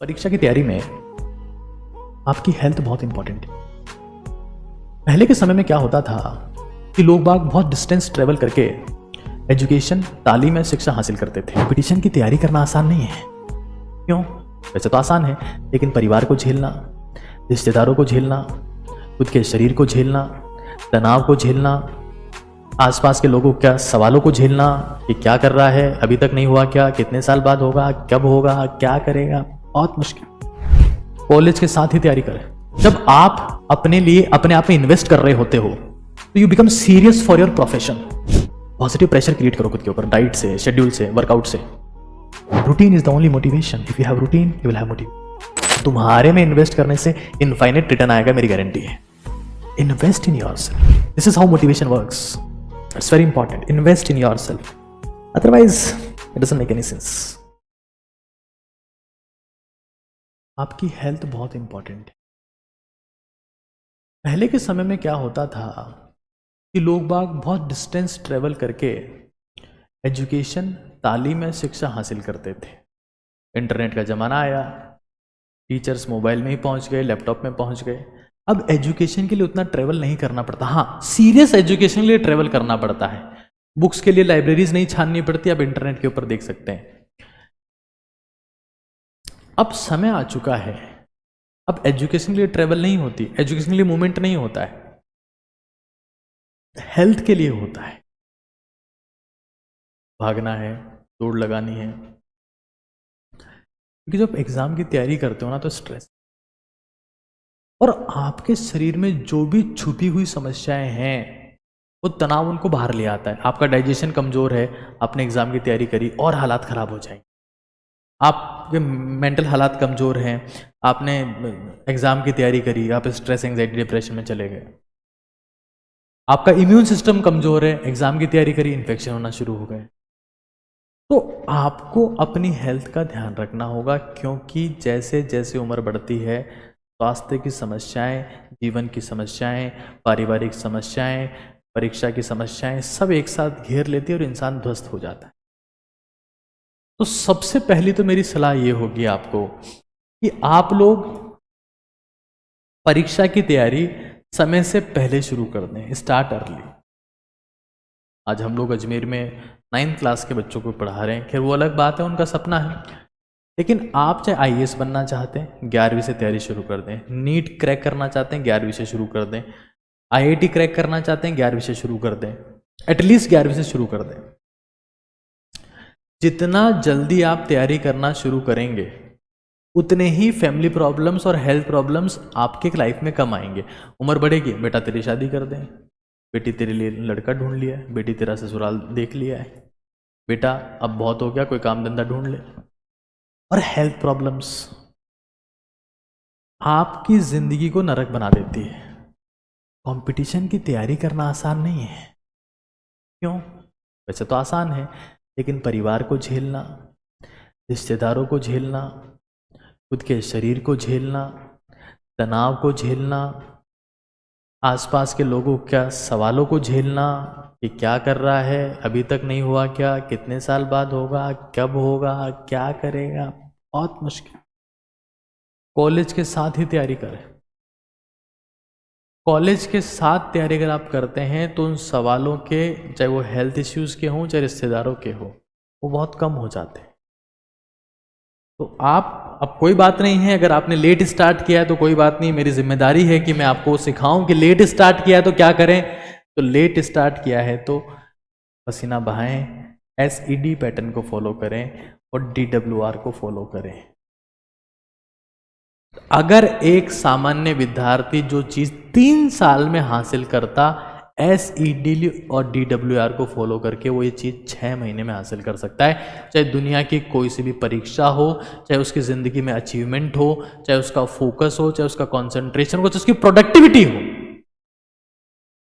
परीक्षा की तैयारी में आपकी हेल्थ बहुत इंपॉर्टेंट है। पहले के समय में क्या होता था कि लोग बाग बहुत डिस्टेंस ट्रेवल करके एजुकेशन, तालीम या शिक्षा हासिल करते थे। कंपटीशन की तैयारी करना आसान नहीं है। क्यों? वैसे तो आसान है, लेकिन परिवार को झेलना, रिश्तेदारों को झेलना, खुद के शरीर को झेलना, तनाव को झेलना, आसपास के लोगों के सवालों को झेलना कि क्या कर रहा है, अभी तक नहीं हुआ क्या, कितने साल बाद होगा, कब होगा, क्या करेगा, बहुत मुश्किल। कॉलेज के साथ ही तैयारी करें। जब आप अपने लिए अपने आप में इन्वेस्ट कर रहे होते हो तो you become serious for your profession. Positive pressure create करो खुद के ऊपर, डाइट से, शेड्यूल से, वर्कआउट से। Routine is the only motivation. If you have routine you will have motivation. तुम्हारे में इन्वेस्ट करने से इनफाइनाइट रिटर्न आएगा, मेरी गारंटी है। Invest in yourself. This is how motivation works. It's very important. Invest in yourself, otherwise it doesn't make any sense. आपकी health बहुत important है। पहले के समय में क्या होता था कि लोग बाग बहुत डिस्टेंस ट्रेवल करके एजुकेशन, तालीम या शिक्षा हासिल करते थे। इंटरनेट का ज़माना आया, टीचर्स मोबाइल में ही पहुंच गए, लैपटॉप में पहुंच गए। अब एजुकेशन के लिए उतना ट्रेवल नहीं करना पड़ता। हाँ, सीरियस एजुकेशन के लिए ट्रेवल करना पड़ता है। बुक्स के लिए लाइब्रेरीज नहीं छाननी पड़ती, अब इंटरनेट के ऊपर देख सकते हैं। अब समय आ चुका है, अब एजुकेशन के लिए ट्रेवल नहीं होती, एजुकेशन के लिए मूवमेंट नहीं होता है, हेल्थ के लिए होता है। भागना है, दौड़ लगानी है। क्योंकि जब एग्जाम की तैयारी करते हो ना तो स्ट्रेस और आपके शरीर में जो भी छुपी हुई समस्याएं हैं वो तनाव उनको बाहर ले आता है। आपका डाइजेशन कमजोर है, आपने एग्जाम की तैयारी करी और हालात खराब हो जाएंगे। आपके मेंटल हालात कमजोर हैं, आपने एग्जाम की तैयारी करी, आप स्ट्रेस, एंजाइटी, डिप्रेशन में चले गए। आपका इम्यून सिस्टम कमजोर है, एग्जाम की तैयारी करी, इन्फेक्शन होना शुरू हो गए। तो आपको अपनी हेल्थ का ध्यान रखना होगा, क्योंकि जैसे जैसे उम्र बढ़ती है स्वास्थ्य की समस्याएं, जीवन की समस्याएं, पारिवारिक समस्याएं, परीक्षा की समस्याएं सब एक साथ घेर लेती है और इंसान ध्वस्त हो जाता है। तो सबसे पहली तो मेरी सलाह ये होगी आपको कि आप लोग परीक्षा की तैयारी समय से पहले शुरू कर दें, स्टार्ट अर्ली। आज हम लोग अजमेर में 9th क्लास के बच्चों को पढ़ा रहे हैं। खैर वो अलग बात है, उनका सपना है। लेकिन आप चाहे IAS बनना चाहते हैं, 11वीं से तैयारी शुरू कर दें। नीट क्रैक करना चाहते हैं, 11वीं से शुरू कर दें। IIT क्रैक करना चाहते हैं, 11वीं से शुरू कर दें। एटलीस्ट 11वीं से शुरू कर दें। जितना जल्दी आप तैयारी करना शुरू करेंगे उतने ही फैमिली प्रॉब्लम्स और हेल्थ प्रॉब्लम्स आपके लाइफ में कम आएंगे। उम्र बढ़ेगी, बेटा तेरी शादी कर दें, बेटी तेरे लिए लड़का ढूंढ लिया है, बेटी तेरा ससुराल देख लिया है, बेटा अब बहुत हो गया, कोई काम धंधा ढूंढ ले। और हेल्थ प्रॉब्लम्स आपकी जिंदगी को नरक बना देती है। कंपटीशन की तैयारी करना आसान नहीं है। क्यों? वैसे तो आसान है, लेकिन परिवार को झेलना, रिश्तेदारों को झेलना, खुद के शरीर को झेलना, तनाव को झेलना, आसपास के लोगों के सवालों को झेलना कि क्या कर रहा है, अभी तक नहीं हुआ क्या, कितने साल बाद होगा, कब होगा, क्या करेगा, बहुत मुश्किल। कॉलेज के साथ ही तैयारी करें। कॉलेज के साथ तैयारी अगर आप करते हैं तो उन सवालों के, चाहे वो हेल्थ इश्यूज के हों चाहे रिश्तेदारों के हो, वो बहुत कम हो जाते हैं। तो आप, अब कोई बात नहीं है अगर आपने लेट स्टार्ट किया है तो कोई बात नहीं, मेरी जिम्मेदारी है कि मैं आपको सिखाऊं कि लेट स्टार्ट किया है तो क्या करें। तो लेट स्टार्ट किया है तो पसीना बहाएं, SED पैटर्न को फॉलो करें और DWR को फॉलो करें। अगर एक सामान्य विद्यार्थी जो चीज 3 साल में हासिल करता, SED और DWR को फॉलो करके वो ये चीज 6 महीने में हासिल कर सकता है। चाहे दुनिया की कोई सी भी परीक्षा हो, चाहे उसकी जिंदगी में अचीवमेंट हो, चाहे उसका फोकस हो, चाहे उसका कंसंट्रेशन हो, चाहे उसकी प्रोडक्टिविटी हो।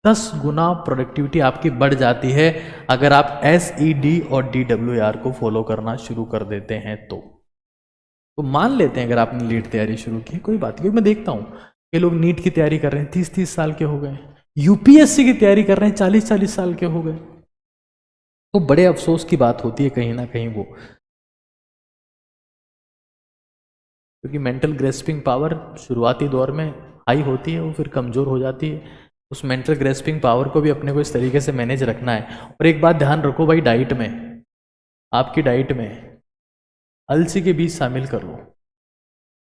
10 गुना प्रोडक्टिविटी आपकी बढ़ जाती है अगर आप SED और DWR को फॉलो करना शुरू कर देते हैं। तो मान लेते हैं अगर आपने नीट तैयारी शुरू की, कोई बात नहीं। मैं देखता हूं ये लोग नीट की तैयारी कर रहे हैं, 30-30 साल के हो गए। UPSC की तैयारी कर रहे हैं, 40-40 साल के हो गए। तो बड़े अफसोस की बात होती है कहीं ना कहीं वो, क्योंकि मेंटल ग्रेस्पिंग पावर शुरुआती दौर में हाई होती है, वो फिर कमज़ोर हो जाती है। उस मेंटल ग्रेस्पिंग पावर को भी अपने को इस तरीके से मैनेज रखना है। और एक बात ध्यान रखो भाई, डाइट में, आपकी डाइट में अलसी के बीज शामिल करो,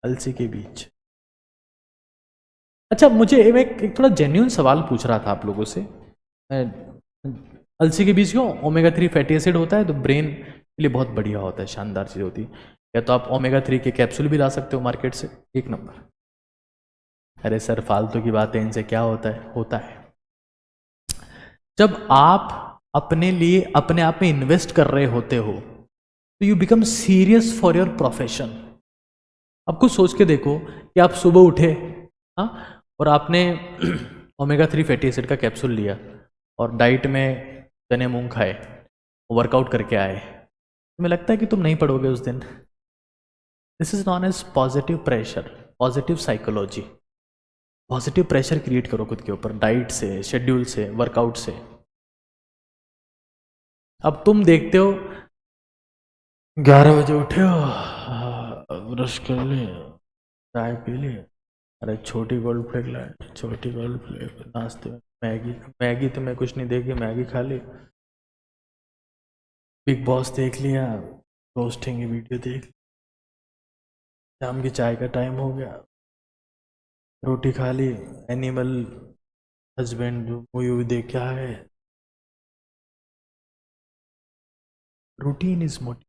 अलसी के बीज। अच्छा, मुझे एक थोड़ा जेन्युइन सवाल पूछ रहा था आप लोगों से, अलसी के बीज क्यों? ओमेगा 3 फैटी एसिड होता है, तो ब्रेन के लिए बहुत बढ़िया होता है, शानदार चीज़ होती है। या तो आप ओमेगा 3 के कैप्सूल भी ला सकते हो मार्केट से, एक नंबर। अरे सर फालतू की बात है, इनसे क्या होता है? होता है जब आप अपने लिए अपने आप में इन्वेस्ट कर रहे होते हो तो you become serious for your profession. अब कुछ सोच के देखो कि आप सुबह उठे, हाँ, और आपने ओमेगा 3 फैटी एसिड का कैप्सूल लिया और डाइट में चने मूंग खाए, वर्कआउट करके आए, तुम्हें लगता है कि तुम नहीं पढ़ोगे उस दिन? This is known as positive pressure, positive psychology. Positive pressure create करो खुद के ऊपर, डाइट से, शेड्यूल से, वर्कआउट से। अब तुम देखते हो 11 बजे उठे हो, ब्रश कर लिए, चाय पी लिए, अरे छोटी गोल्ड फ्लेक लाए, छोटी गोल्ड फ्लेक, नाश्ते में मैगी तो मैं कुछ नहीं देखी, मैगी खा ली, बिग बॉस देख लिया, रोस्टिंग की वीडियो देख ली, शाम की चाय का टाइम हो गया, रोटी खा ली, एनिमल हस्बैंड मूवी देख क्या है। Routine is motivation,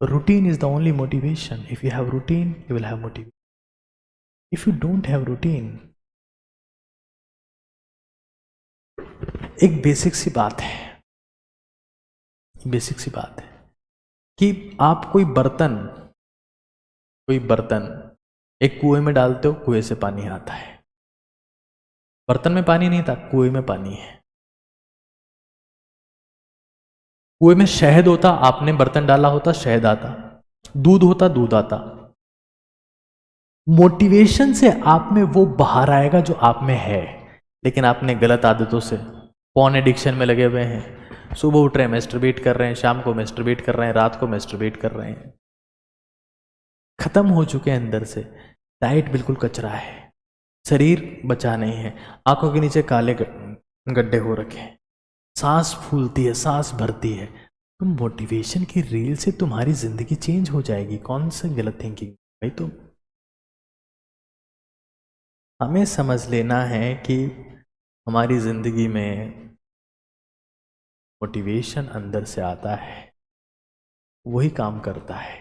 routine is the only motivation. If you have routine, you will have motivation. If you don't have routine, एक बेसिक सी बात है, बेसिक सी बात है कि आप कोई बर्तन एक कुएं में डालते हो, कुएं से पानी आता है। बर्तन में पानी नहीं था, कुएं में पानी है। कुएं में शहद होता, आपने बर्तन डाला होता, शहद आता। दूध होता, दूध आता। मोटिवेशन से आप में वो बाहर आएगा जो आप में है, लेकिन आपने गलत आदतों से, पॉर्न एडिक्शन में लगे हुए हैं। सुबह उठ रहे हैं मैस्टरबेट कर रहे हैं, शाम को मैस्टरबेट कर रहे हैं, रात को मैस्टरबेट कर रहे हैं। खत्म हो चुके हैं अंदर से। डाइट बिल्कुल कचरा है, शरीर बचा नहीं है, आंखों के नीचे काले गड्ढे हो रखे हैं, सांस फूलती है, सांस भरती है। तो मोटिवेशन की रील से तुम्हारी जिंदगी चेंज हो जाएगी। कौन सा गलत थिंकिंग भाई? तुम हमें समझ लेना है कि हमारी जिंदगी में मोटिवेशन अंदर से आता है, वही काम करता है।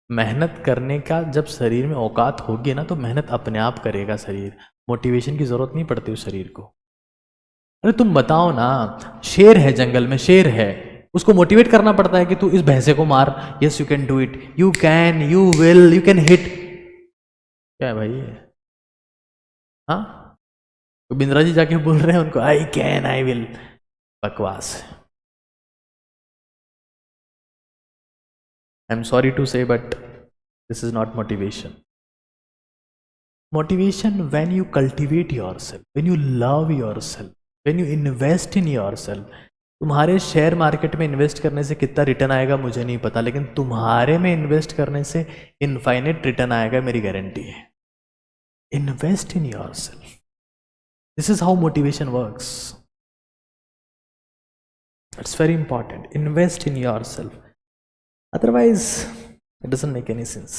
मेहनत करने का जब शरीर में औकात होगी ना, तो मेहनत अपने आप करेगा शरीर। मोटिवेशन की जरूरत नहीं पड़ती उस शरीर को। अरे तुम बताओ ना, शेर है जंगल में, शेर है, उसको मोटिवेट करना पड़ता है कि तू इस भैंसे को मार। Yes you can do it, you can, you will, you can hit. क्या है भाई? हाँ, तो बिंद्रा जी जाके बोल रहे हैं उनको आई कैन, आई विल। बकवास। आई एम सॉरी टू से but this is not motivation. Motivation when you cultivate yourself, when you love yourself, when you invest in yourself. तुम्हारे शेयर मार्केट में इन्वेस्ट करने से कितना रिटर्न आएगा मुझे नहीं पता, लेकिन तुम्हारे में इन्वेस्ट करने से इनफाइनेट रिटर्न आएगा, मेरी गारंटी है। Invest in yourself. This is how motivation works. It's very important. Invest in yourself. Otherwise, it doesn't make any sense.